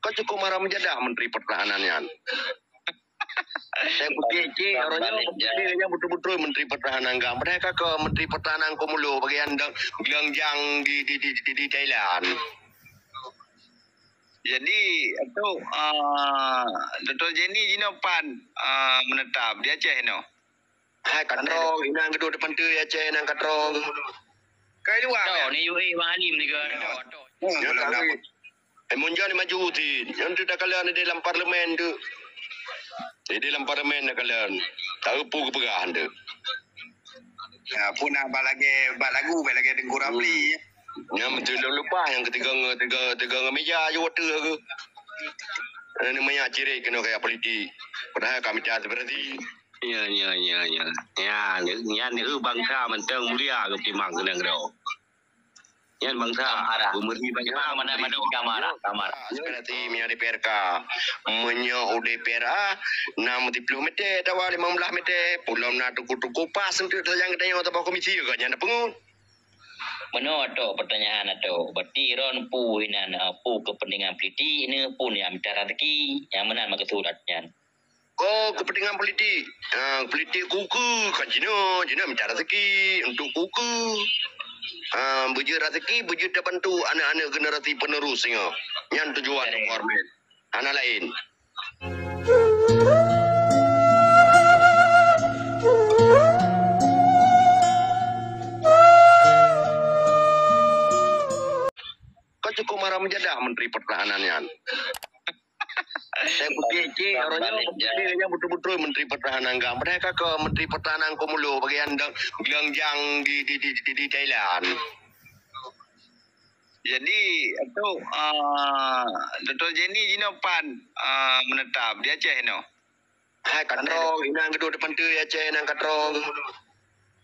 Kau cukup marah menjadah Menteri Pertahanannya. Saya putih orangnya dia betul-betul Menteri Pertahanan enggak. Mereka ke Menteri Pertahanan Komulu bagian gelangjang di Thailand. Jadi itu Dr. Jenny Jinopan menetap di Aceh no. Hai katrong inang kedua depan tu Aceh nang katrong. Kai luar. Ni UI Bang Halim ni ke. Ya kali. Munjal ni maju ti. Yang tu dah kalian di dalam parlimen tu. Di dalam parlimen dah kalian. Tahu pu kepegahan tu. Ya pun abang lagu lagi dengkur abli. Ya betul lupa yang ketiga meja je water ke. Ini banyak ciri kena kayak politik. Padahal kami tak berarti. Ya. Ya ni bangsa mentang mulia ke timang kena ngero. Yan bangsa umurni banyak mana kamar. Seperti minyak DPRK. Minyak DPR 60 meter, tawa 15 meter. Pulau nak tuku pas untuk yang kita tahu komisi juga nyanda pengun. Menurut pertanyaan atau berarti ron pu inan pu kepentingan politik ini pun yang minta rezeki yang mana mak suratnya. Oh kepentingan politik. Politik kuku kan Cina minta rezeki untuk kuku. Bujur rezeki, bujur dah bantu anak-anak generasi penerusnya. Yang tujuan government. Anak lain. Kau cukup marah menjadah Menteri Pertahanannya. Saya putih orangnya dia betul-betul Menteri Pertahanan enggak. Mereka ke Menteri Pertahanan Komulu bagian gelangjang di Thailand. Jadi itu Dr. Jenny Jinopan menetap di Aceh no. Hai katrong inang kedua depan tu Aceh nang katrong.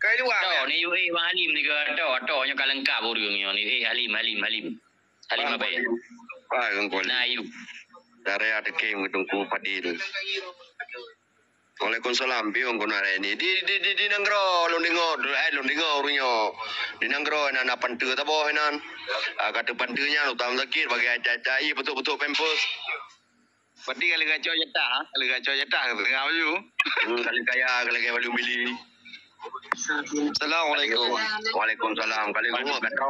Kai luar. Ni UI Bang Halim ni ke nya kalengkap orangnya ni Halim apa ya? Nah you. Dari ada kem ketungku Padil. Waalaikumsalam biung guna ini di nanggro lundingo orangnya di nanggro nan pantu tak boh nan kata pantunya lu tam sakit bagi cai betul pempus. Berarti kalau gaco jatah tengah baju. Kali kaya baju beli. Assalamualaikum. Waalaikumsalam kali gua kata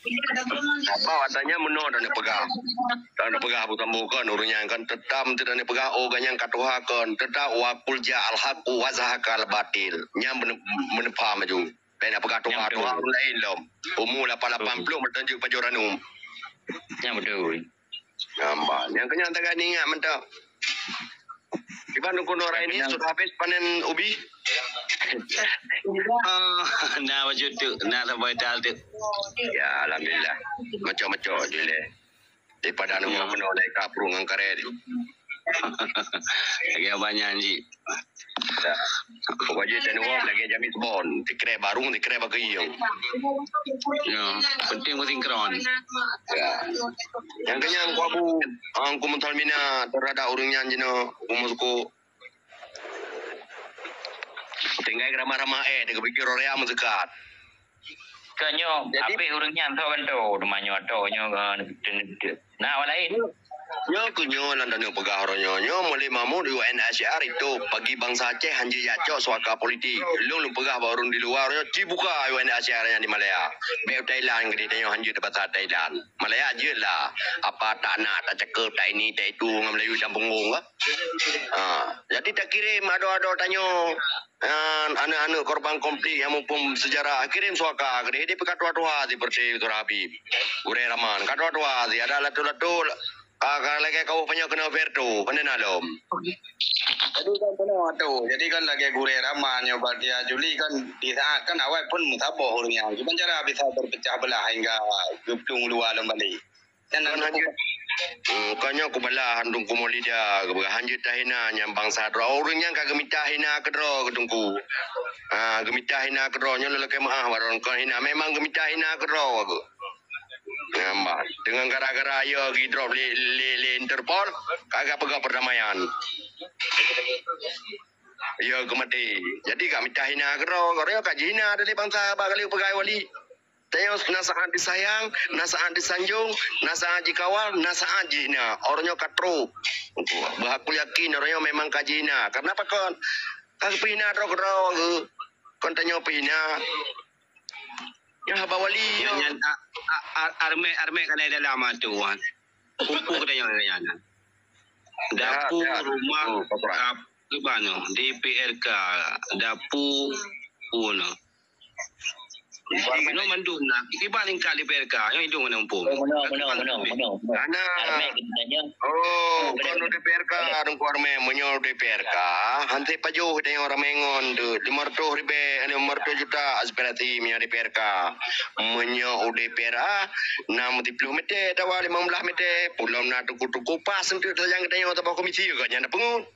apa katanya menor dan pegah. Dan pegah bukan bukan urusnya kan tetap tidak pegah yang katuhakan tetap wakul ja'al haqu wa zahaqal batil. Nyam menepa maju. Dan pegah tuha lain lom. Umur 80 bertunjuk pajoranum. Ya betul. Gambar. Yang kenyataan ingat mentah. Iban kuno orang ini sudah habis panen ubi. Nah wajud tu, nah sampai tal tu. Ya alhamdulillah. Macam-macam je le. Daripada anu menolak naik kaprung angkare tu. Lagi banyak ji. Pokoknya dan uang lagi jamin bon. Dikira barung, dikira bagi yang. Ya, penting sinkron. Ya. Yang kenyang ku abu, angku mental mina terhadap orangnya jino, umusku. Tinggal ramah-ramah dia kepikir orang yang mendekat. Kanyo, apa orangnya antau kan tu, rumahnya atau nah lain. Nyo kunyo landan yang pegah orangnya. Nyo mulai mamu di UNHCR itu bagi bangsa Aceh hanji jacok suaka politik. Lu pegah baru di luar. Nyo dibuka UNHCR yang di Malaya. Beo Thailand gede nyo hanji di bahasa Thailand. Malaya aja lah. Apa tak nak tak cakap tak ini tak itu ngam Melayu campur ngong. Jadi tak kirim ada tanya. Anak-anak korban konflik yang mumpung sejarah kirim suaka gede di pekatua-tua seperti itu Habib. Gure Rahman katua-tua ada latu-latu. Kalau lagi kau punya kena vertu, pandai nalom. Jadi kan benar tu. Jadi kan lagi gure Rahman nyoba dia Juli kan di saat kan awal pun mutaboh orangnya. Cuma cara bisa berpecah belah hingga geplung luar kembali. Dan hanya kanya aku belah handung ku molida, hanjut tahina yang bangsa dro orangnya kagak minta hina kedro kedungku. Gemita hina kedro nya lelaki maah baron kan hina memang gemita hina kedro aku. Nampak dengan gara-gara ya drop le Interpol kagak pegang perdamaian. Ya kemati. Jadi kak minta hina kero kak jina dari bangsa bakal pegai wali. Tayo nasaan disayang, nasaan disanjung, nasaan dikawal, nasaan jina. Orangnya katro. Bahaku yakin orangnya memang kajina. Kenapa kon? Kag pina ro kon tanyo pina. Ya bawali yo. Yan arme kana dalam tuan. Kumpul kada yang. Dapur rumah Gimana? DPRK, dapur, uno. Mano mandum na. Ibaling ka DPRK, yung idong ng po. Mano. Ana. Kono DPRK, adong kuarme menyo DPRK. Hante pajo hiday orang mengon de 500 ribe, 500 juta aspirasi miya DPRK. Menyo DPRK 60 meter, dawa 15 meter, pulau na tuku pas untuk yang hiday tabak komisi juga nyanda pengun.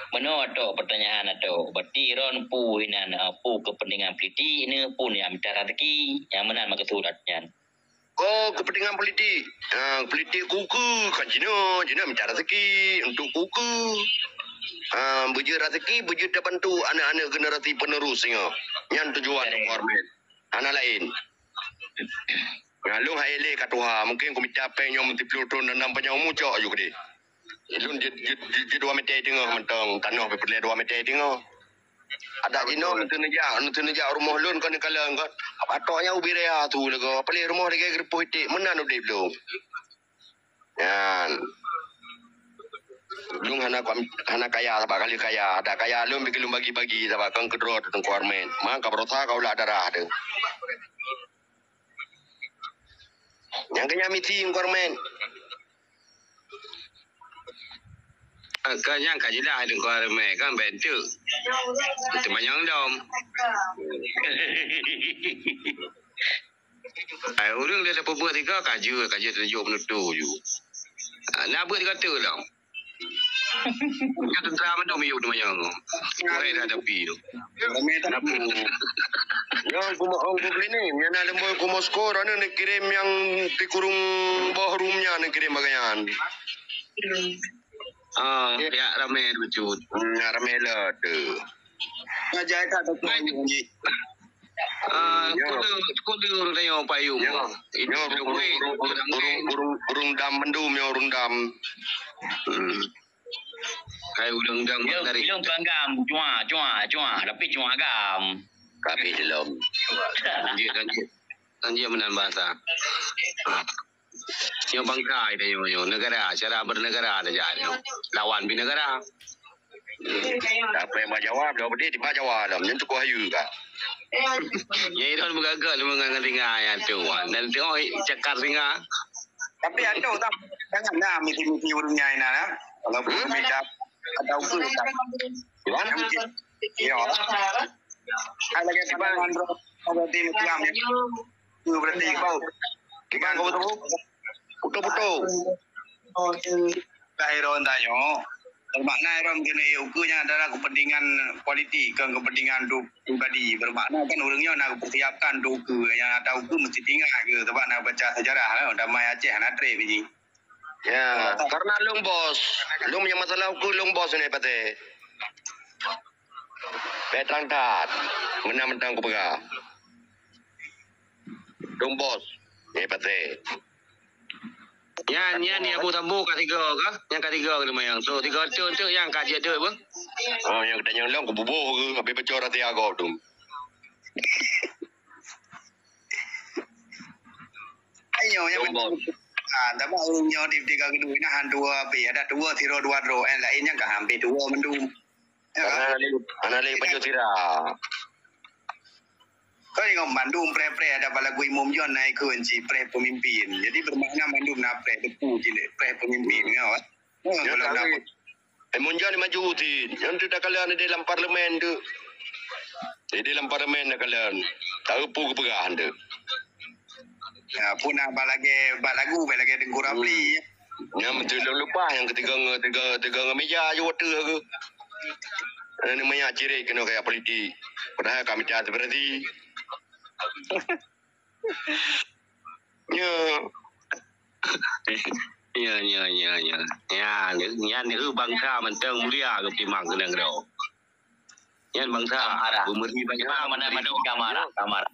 Mano atau pertanyaan atau berarti ron pu inan pu kepentingan politik ini pun yang bicara teki yang mana maka suratnya. Oh, kepentingan politik. Politik kuku kan jino bicara teki untuk kuku. Bujur rezeki, bujur terbantu anak-anak generasi penerusnya. Yang tujuan format. Anak lain. Ngalung haile katuha mungkin komite apa yang mesti pelutun dan nampaknya umucok juga deh. Ilun di 2 meter tengah mentang tanah berpilih 2 meter tengah. Ada jino nanti neja rumah lun kan kalang kan. Atoknya ubi rea tu lega. Pelih rumah dia gerpuh itik menan udah belum. Yan. Lung hana kaya sabak kali kaya. Ada kaya lum bikin lum bagi-bagi sabak kang kedrot teng kuarmen. Maka berosa kau lah darah tu. Yang kenya meeting kuarmen. Kanya kajilah dengan kuarme kan bentu. Itu banyak dom. Orang dia dapat buat tiga kaji tujuh menutu ju. Nak buat tiga tu dom. Yang tentera mana dom yuk tu banyak. Kau dah ada pi tu. Yang aku beli ni, yang nak lembu aku Moskow, orang nak kirim yang di kurung bawah rumnya nak kirim bagian. Ya ramai lucut. Ramai lah tu. Ngajai tak tu ni. Kudu orang yang payung. Ini urung dam mendum ya urung dam. Kayak udang dari. Bilang banggam, cua, tapi cua agam. Kapi dalam. Tanjir menan bahasa. Yang bangkai dah yang negara, cara bernegara dah jadi. Lawan binegara. Apa yang jawab dah berdiri di Jawab dah. Yang tu kau hayu kan. Ya itu mengagal mengangat tinggal ya tu. Dan tu cakar tinggal. Tapi ada tak jangan nak miti-miti urungnya ini lah. Kalau beda ada ukur tak. Gimana? Ya. Kalau kita mandro berarti Islam ya. Tu berarti kau. Kita kau betul. Putu. Oh, Iron tanya. Bermakna Iron kena ukurnya adalah kepentingan politik, kepentingan pribadi. Bermakna kan orangnya nak persiapkan ukur yang ada ukur mesti tinggal ke sebab nak baca sejarah damai Aceh nak trip ni. Ya, karena lung bos. Lung yang masalah ukur lung bos ni pate. Petrang tat. Menang-menang ku pegah. Lung bos. Ni pate. Yan ni Abu Tambu ketiga ke? Yang ketiga ke yang tu tiga tu yang kaji tu apa? Oh yang kita yang long ke bubuh ke habis baca rati agak tu. Ayo yang tapi orangnya di tiga kedua ini han dua be ada dua tiro dua ro yang lainnya enggak hampir dua mendum. Anak lagi baca tira. Kau yang Bandung pre ada balagu umum John naik kunci pre pemimpin. Jadi bermakna Bandung nak pre depu je pre pemimpin kan. Munjal maju ti. Yang tu dah kalian di dalam parlimen tu. Di dalam parlimen dah kalian. Tahu pu kepegahan tu. Ya pun nak balagu dengkur abli. Yang betul lupa yang ketiga meja je water ke. Ini namanya ciri kena kayak politik. Padahal kami tak berarti. Ya. Ya, ni bangsa mentang mulia ke timang kena kau. Yan bangsa. Kamara. Bumeri banyak. Mana kamar.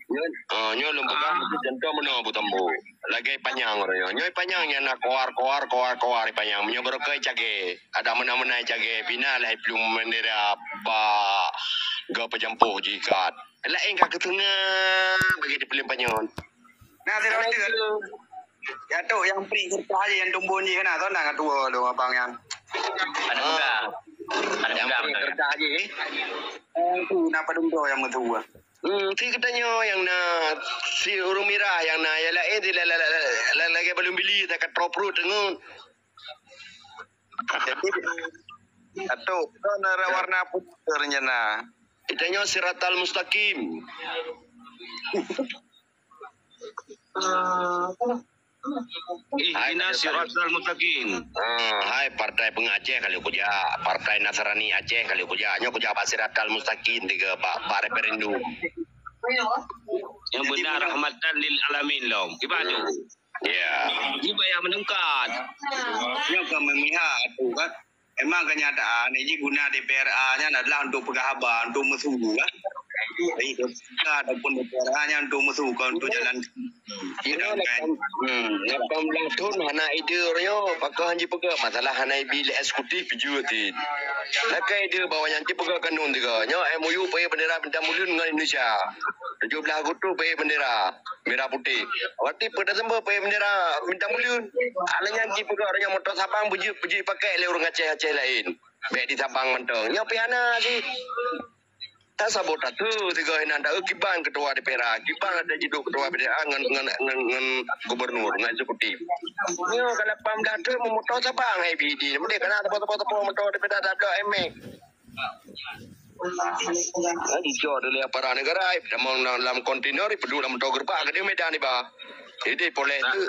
Nyo lum pegang contoh meno butambo. Lagi panjang orang nyo panjang yang nak koar panjang. Nyo berkai cage. Ada mana cage. Bina lah belum mendera ba ga pejampuh jikat. Lain kak ketengah bagi dipilih panjang. Nah, tidak ada. Ya tu yang pri kerja aja yang tumbuh ni kan atau nak tua lu abang yang. Ada muda. Yang pri kerja aja. Tu nak tumbuh yang tua. Si katanya yang na si urung mirah yang na ya lain di lagi belum beli tak pro tengun. Jadi atau kan warna putihnya nah. Itanya siratal mustaqim. Ina siratal mustaqim. Hai partai pengaceh kali kuja, partai Nasrani Aceh kali kuja, nyo kuja siratal mustaqim tiga pak referendum. Yang benar rahmatan lil alamin lom. Ibadu. Ya. Iba yang menengkat. Yang kami melihat tu kan. Memang kenyataan ini guna DPRA-nya adalah untuk pegawai, untuk musuh kan. Jadi ataupun DPRA-nya untuk musuh untuk jalan. Ini nak tahun hana ide orangnya pakai hanji pegawai masalah hana bilik eksekutif juga ti. Lakai ide bawa yang ti pegawai kanun tiga. Nyo MOU pakai bendera bintang muliun dengan Indonesia. 17 Agustus pakai bendera merah putih. Waktu pada Desember pakai bendera bintang muliun. Alanya ti pegawai orangnya motor Sabang puji pakai le orang Aceh lain. Baik di Sabang mentong. Nyo piana sih. Tak sabota tu tiga ini anda kiban ketua DPR, kiban ada jiduk ketua BDA dengan gubernur, dengan eksekutif. Nyo kalau pamdah tu memotor Sabang IBD, mesti kena tepo motor DPR ada MX. Hijau dulu para negara, dalam kontainer perlu dalam motor gerbang ke dia Medan ni bah. Jadi boleh tu.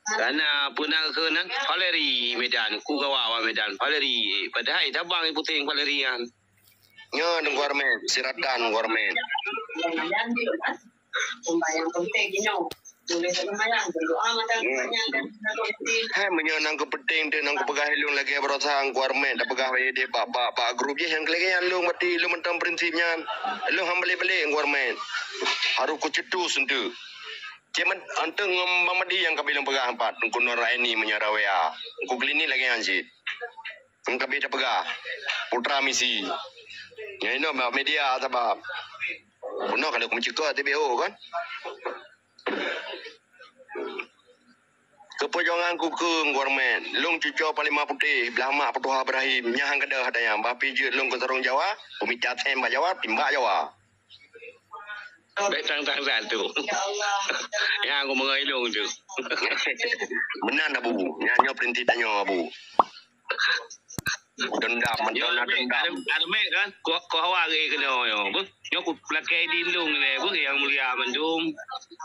Karena punang ke nan Valeri Medan, ku kawawa Medan Valeri. Padahal Sabang yang putih Valeri kan. Nyo nang government, siratan government. Hai menyenang ke penting dan nang pegawai lu lagi berusaha government dah pegawai dia pak grup je yang lagi yang lu mati lu mentang prinsipnya. Lu hambali-balik government. Harus ku cetus untuk. Cuman anteng mamadi yang kabilang pegah empat, engkau Noraini menyarawaya, engkau klinik lagi anjir, engkau beda pegah, putra misi, ya ini media sebab, puno kalau aku mencegah TBO kan, keperjuangan ku ke government, long cucu Palima Putih, belama Petuha Ibrahim, nyahang kada hadanya, bapi je long ke Sarung Jawa, pemicat Mbak Jawa, timbak Jawa. Baik tang-tang satu. Yang aku mengailung tu. Benar Abu. Nyanyo perintah tanya Abu. Dendam, mentona dendam. Ada mek kan? Kau awak kena yo. Yo ku pakai dilung le, bu yang mulia mendum.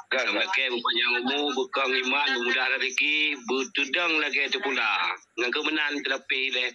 Pakai bukannya umur, bukan iman, mudah rezeki, betudang lagi tu pula. Dengan kemenangan terapi le.